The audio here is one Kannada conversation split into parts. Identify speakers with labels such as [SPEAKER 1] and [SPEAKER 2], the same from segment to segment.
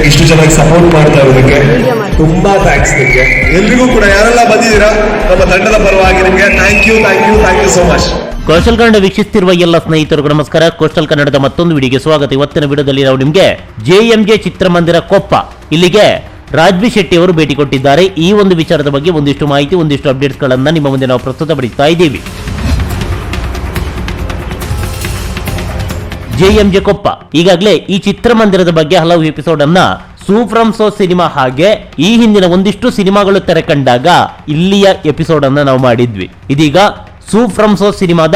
[SPEAKER 1] ಇಷ್ಟು ಚೆನ್ನಾಗಿ ಸಪೋರ್ಟ್ ಮಾಡ್ತಾ ಇರೋದಕ್ಕೆ ತುಂಬಾ ಥ್ಯಾಂಕ್ಸ್ ನಿಮಗೆ ಎಲ್ರಿಗೂ ಕೂಡ ಯಾರೆಲ್ಲ ಬಂದಿದ್ದೀರಾ ನಮ್ಮ ತಂಡದ ಪರವಾಗಿ ನಿಮಗೆ thank you so much.
[SPEAKER 2] Coastal Kannada ವೀಕ್ಷಿಸುತ್ತಿರುವ ಎಲ್ಲ ಸ್ನೇಹಿತರಿಗೂ ನಮಸ್ಕಾರ. ಕೋಸ್ಟಲ್ ಕನ್ನಡದ ಮತ್ತೊಂದು ವಿಡಿಯೋಗೆ ಸ್ವಾಗತ. ಇವತ್ತಿನ ವಿಡಿಯೋದಲ್ಲಿ ನಾವು ನಿಮಗೆ JMJ ಚಿತ್ರಮಂದಿರ ಕೊಪ್ಪ ಇಲ್ಲಿಗೆ ರಾಜ್ಬಿ ಶೆಟ್ಟಿ ಅವರು ಭೇಟಿ ಕೊಟ್ಟಿದ್ದಾರೆ. ಈ ಒಂದು ವಿಚಾರದ ಬಗ್ಗೆ ಒಂದಿಷ್ಟು ಮಾಹಿತಿ, ಒಂದಿಷ್ಟು ಅಪ್ಡೇಟ್ಸ್ ಗಳನ್ನ ನಿಮ್ಮ ಮುಂದೆ ನಾವು ಪ್ರಸ್ತುತಪಡಿಸ್ತಾ ಇದ್ದೀವಿ. JMJ ಕೊಪ್ಪ ಈಗಾಗಲೇ ಈ ಚಿತ್ರಮಂದಿರದ ಬಗ್ಗೆ ಹಲವು ಎಪಿಸೋಡ್ ಅನ್ನ ಸೂ ಫ್ರಮ್ ಸೋ ಸಿನಿಮಾ ಹಾಗೆ ಈ ಹಿಂದಿನ ಒಂದಿಷ್ಟು ಸಿನಿಮಾಗಳು ತೆರೆ ಕಂಡಾಗ ಇಲ್ಲಿಯ ಎಪಿಸೋಡ್ ಅನ್ನ ನಾವು ಮಾಡಿದ್ವಿ. ಇದೀಗ ಸೂ ಫ್ರಮ್ ಸೋ ಸಿನಿಮಾದ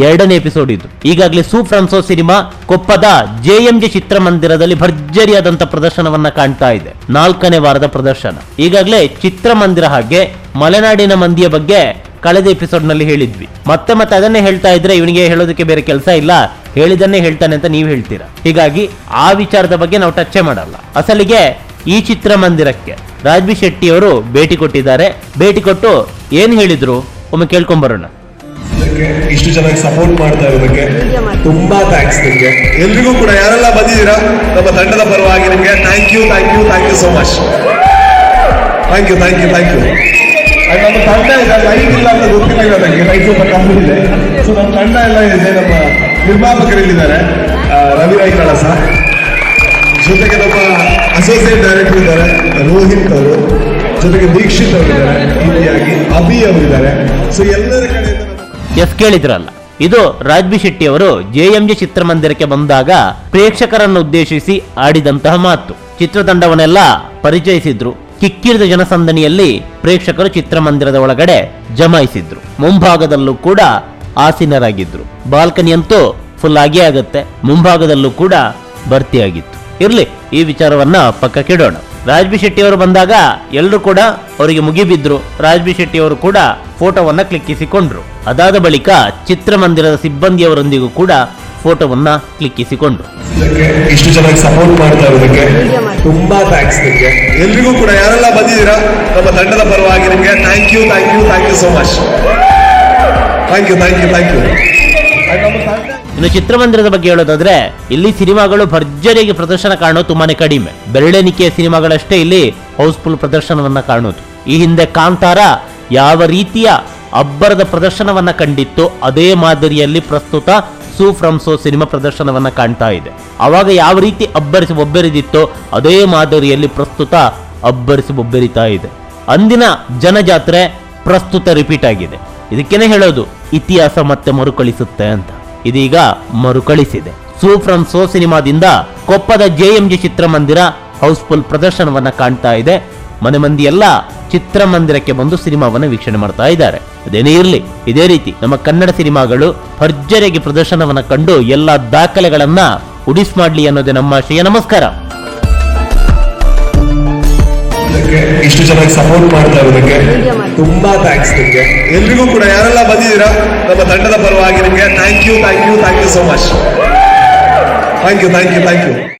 [SPEAKER 2] 2ನೇ ಎಪಿಸೋಡ್ ಇದು. ಈಗಾಗಲೇ ಸೂ from so cinema Koppad JMJ ಚಿತ್ರಮಂದಿರದಲ್ಲಿ ಭರ್ಜರಿಯಾದಂತ ಪ್ರದರ್ಶನವನ್ನ ಕಾಣ್ತಾ ಇದೆ. 4ನೇ ವಾರದ ಪ್ರದರ್ಶನ. ಈಗಾಗಲೇ ಚಿತ್ರಮಂದಿರ ಹಾಗೆ ಮಲೆನಾಡಿನ ಮಂದಿಯ ಬಗ್ಗೆ ಕಳೆದ ಎಪಿಸೋಡ್ ನಲ್ಲಿ ಹೇಳಿದ್ವಿ. ಮತ್ತೆ ಅದನ್ನೇ ಹೇಳ್ತಾ ಇದ್ರೆ ಇವನಿಗೆ ಹೇಳೋದಕ್ಕೆ ಬೇರೆ ಕೆಲಸ ಇಲ್ಲ, ಹೇಳಿದನ್ನೇ ಹೇಳ್ತಾನೆ ಅಂತ ನೀವು ಹೇಳ್ತೀರಾ. ಹೀಗಾಗಿ ಆ ವಿಚಾರದ ಬಗ್ಗೆ ನಾವು ಟಚ್ ಮಾಡಲ್ಲ. ಅಸಲಿಗೆ ಈ ಚಿತ್ರಮಂದಿರಕ್ಕೆ ರಾಜ್ಬಿ ಶೆಟ್ಟಿ ಅವರು ಭೇಟಿ ಕೊಟ್ಟಿದ್ದಾರೆ. ಭೇಟಿ ಕೊಟ್ಟು ಏನ್ ಹೇಳಿದ್ರು ಒಮ್ಮೆ ಕೇಳ್ಕೊಂಡ್ ಬರೋಣ.
[SPEAKER 1] ಇಷ್ಟು ಚೆನ್ನಾಗಿ ಸಪೋರ್ಟ್ ಮಾಡ್ತಾ ಇರೋದಕ್ಕೆ ತುಂಬಾ ಥ್ಯಾಂಕ್ಸ್ ನಿಮಗೆ ಎಲ್ರಿಗೂ ಕೂಡ ಯಾರೆಲ್ಲ ಬಂದಿದ್ದೀರಾ ನಮ್ಮ ತಂಡದ ಪರವಾಗಿ ನಿಮಗೆ thank you so much. Thank you ನಮ್ಮ ತಂಡ ಇದೆ, ಲೈಟ್ ಇಲ್ಲ ಅಂತ ಗೊತ್ತಿಲ್ಲ ನನಗೆ, ಲೈಟ್ ಸ್ವಲ್ಪ ಕಮ್ಮಿ ಇದೆ. ಸೊ ನಮ್ಮ ತಂಡ ಎಲ್ಲ ಇದೆ, ನಮ್ಮ ನಿರ್ಮಾಪಕರಿದ್ದಾರೆ, ರವಿ ಕಳಸ, ಜೊತೆಗೆ ನಮ್ಮ ಅಸೋಸಿಯೇಟ್ ಡೈರೆಕ್ಟರ್ ಇದ್ದಾರೆ ರೋಹಿತ್ ಅವರು, ಜೊತೆಗೆ ದೀಕ್ಷಿತ್ ಅವರಿದ್ದಾರೆ, ರೀತಿಯಾಗಿ ಅಭಿ ಅವರಿದ್ದಾರೆ. ಸೊ ಎಲ್ಲರ ಕಡೆಯಿಂದ
[SPEAKER 2] ಕೇಳಿದ್ರಲ್ಲ, ಇದು ರಾಜ್ಬಿ ಶೆಟ್ಟಿ ಅವರು JMJ ಚಿತ್ರಮಂದಿರಕ್ಕೆ ಬಂದಾಗ ಪ್ರೇಕ್ಷಕರನ್ನು ಉದ್ದೇಶಿಸಿ ಆಡಿದಂತಹ ಮಾತು. ಚಿತ್ರತಂಡವನ್ನೆಲ್ಲ ಪರಿಚಯಿಸಿದ್ರು. ಕಿಕ್ಕಿರಿದ ಜನಸಂದಣಿಯಲ್ಲಿ ಪ್ರೇಕ್ಷಕರು ಚಿತ್ರಮಂದಿರದ ಒಳಗಡೆ ಜಮಾಯಿಸಿದ್ರು. ಮುಂಭಾಗದಲ್ಲೂ ಕೂಡ ಆಸೀನರಾಗಿದ್ರು. ಬಾಲ್ಕನಿ ಅಂತೂ ಫುಲ್ ಆಗೇ ಆಗತ್ತೆ. ಮುಂಭಾಗದಲ್ಲೂ ಕೂಡ ಭರ್ತಿಯಾಗಿತ್ತು. ಇರ್ಲಿ, ಈ ವಿಚಾರವನ್ನ ಪಕ್ಕಕ್ಕಿಡೋಣ. ರಾಜ್ಬಿ ಶೆಟ್ಟಿ ಅವರು ಬಂದಾಗ ಎಲ್ಲರೂ ಕೂಡ ಅವರಿಗೆ ಮುಗಿಬಿದ್ರು. ರಾಜ್ಬಿ ಶೆಟ್ಟಿ ಅವರು ಕೂಡ ಫೋಟೋವನ್ನ ಕ್ಲಿಕ್ಕಿಸಿಕೊಂಡ್ರು. ಅದಾದ ಬಳಿಕ ಚಿತ್ರಮಂದಿರದ ಸಿಬ್ಬಂದಿಯವರೊಂದಿಗೂ ಕೂಡ ಫೋಟೋವನ್ನ ಕ್ಲಿಕ್ಕಿಸಿಕೊಂಡ್ರು.
[SPEAKER 1] ಇಷ್ಟು ಚೆನ್ನಾಗಿ ಸಪೋರ್ಟ್ ಮಾಡ್ತಾ ಇರೋದಕ್ಕೆ ತುಂಬಾ ಥ್ಯಾಂಕ್ಸ್ ನಿಮಗೆ ಎಲ್ರಿಗೂ ಕೂಡ ಯಾರೆಲ್ಲ ಬಂದಿದ್ದೀರಾ ನಮ್ಮ ತಂಡದ ಪರವಾಗಿ ನಿಮಗೆ thank you so much. Thank you.
[SPEAKER 2] ಇನ್ನು ಚಿತ್ರಮಂದಿರದ ಬಗ್ಗೆ ಹೇಳೋದಾದ್ರೆ ಇಲ್ಲಿ ಸಿನಿಮಾಗಳು ಭರ್ಜರಿಯಾಗಿ ಪ್ರದರ್ಶನ ಕಾಣೋದು ತುಂಬಾನೇ ಕಡಿಮೆ. ಬೆರಳೆಣಿಕೆಯ ಸಿನಿಮಾಗಳಷ್ಟೇ ಇಲ್ಲಿ ಹೌಸ್ಫುಲ್ ಪ್ರದರ್ಶನವನ್ನ ಕಾಣೋದು. ಈ ಹಿಂದೆ ಕಾಂತಾರ ಯಾವ ರೀತಿಯ ಅಬ್ಬರದ ಪ್ರದರ್ಶನವನ್ನ ಕಂಡಿತ್ತು ಅದೇ ಮಾದರಿಯಲ್ಲಿ ಪ್ರಸ್ತುತ ಸೂ ಫ್ರಮ್ ಸೋ ಸಿನಿಮಾ ಪ್ರದರ್ಶನವನ್ನ ಕಾಣ್ತಾ ಇದೆ. ಅವಾಗ ಯಾವ ರೀತಿ ಅಬ್ಬರಿಸಿ ಒಬ್ಬರಿದಿತ್ತೋ ಅದೇ ಮಾದರಿಯಲ್ಲಿ ಪ್ರಸ್ತುತ ಅಬ್ಬರಿಸಿ ಒಬ್ಬರಿತಾ ಇದೆ. ಅಂದಿನ ಜನಜಾತ್ರೆ ಪ್ರಸ್ತುತ ರಿಪೀಟ್ ಆಗಿದೆ. ಇದಕ್ಕೇನೆ ಹೇಳೋದು ಇತಿಹಾಸ ಮತ್ತೆ ಮರುಕಳಿಸುತ್ತೆ ಅಂತ. ಇದೀಗ ಮರುಕಳಿಸಿದೆ. ಸೂ ಫ್ರಮ್ ಸೋ ಸಿನಿಮಾದಿಂದ ಕೊಪ್ಪದ JMJ ಚಿತ್ರಮಂದಿರ ಹೌಸ್ಫುಲ್ ಪ್ರದರ್ಶನವನ್ನ ಕಾಣ್ತಾ ಇದೆ. ಮನೆ ಮಂದಿ ಎಲ್ಲ ಚಿತ್ರಮಂದಿರಕ್ಕೆ ಬಂದು ಸಿನಿಮಾವನ್ನ ವೀಕ್ಷಣೆ ಮಾಡ್ತಾ ಇದ್ದಾರೆ. ಅದೇನೇ ಇರಲಿ, ಇದೇ ರೀತಿ ನಮ್ಮ ಕನ್ನಡ ಸಿನಿಮಾಗಳು ಭರ್ಜರಿಯಾಗಿ ಪ್ರದರ್ಶನವನ್ನ ಕಂಡು ಎಲ್ಲ ದಾಖಲೆಗಳನ್ನ ಉಡಿಸ್ ಮಾಡ್ಲಿ ಅನ್ನೋದೇ ನಮ್ಮ ಆಶಯ. ನಮಸ್ಕಾರ.
[SPEAKER 1] ಇಷ್ಟು ಚೆನ್ನಾಗಿ ಸಪೋರ್ಟ್ ಮಾಡ್ತಾ ಇರೋದಕ್ಕೆ ತುಂಬಾ ಥ್ಯಾಂಕ್ಸ್ ನಿಮಗೆ ಎಲ್ರಿಗೂ ಕೂಡ ಯಾರೆಲ್ಲ ಬಂದಿದ್ದೀರಾ ನಮ್ಮ ತಂಡದ ಪರವಾಗಿ ನಿಮಗೆ thank you so much. Thank you.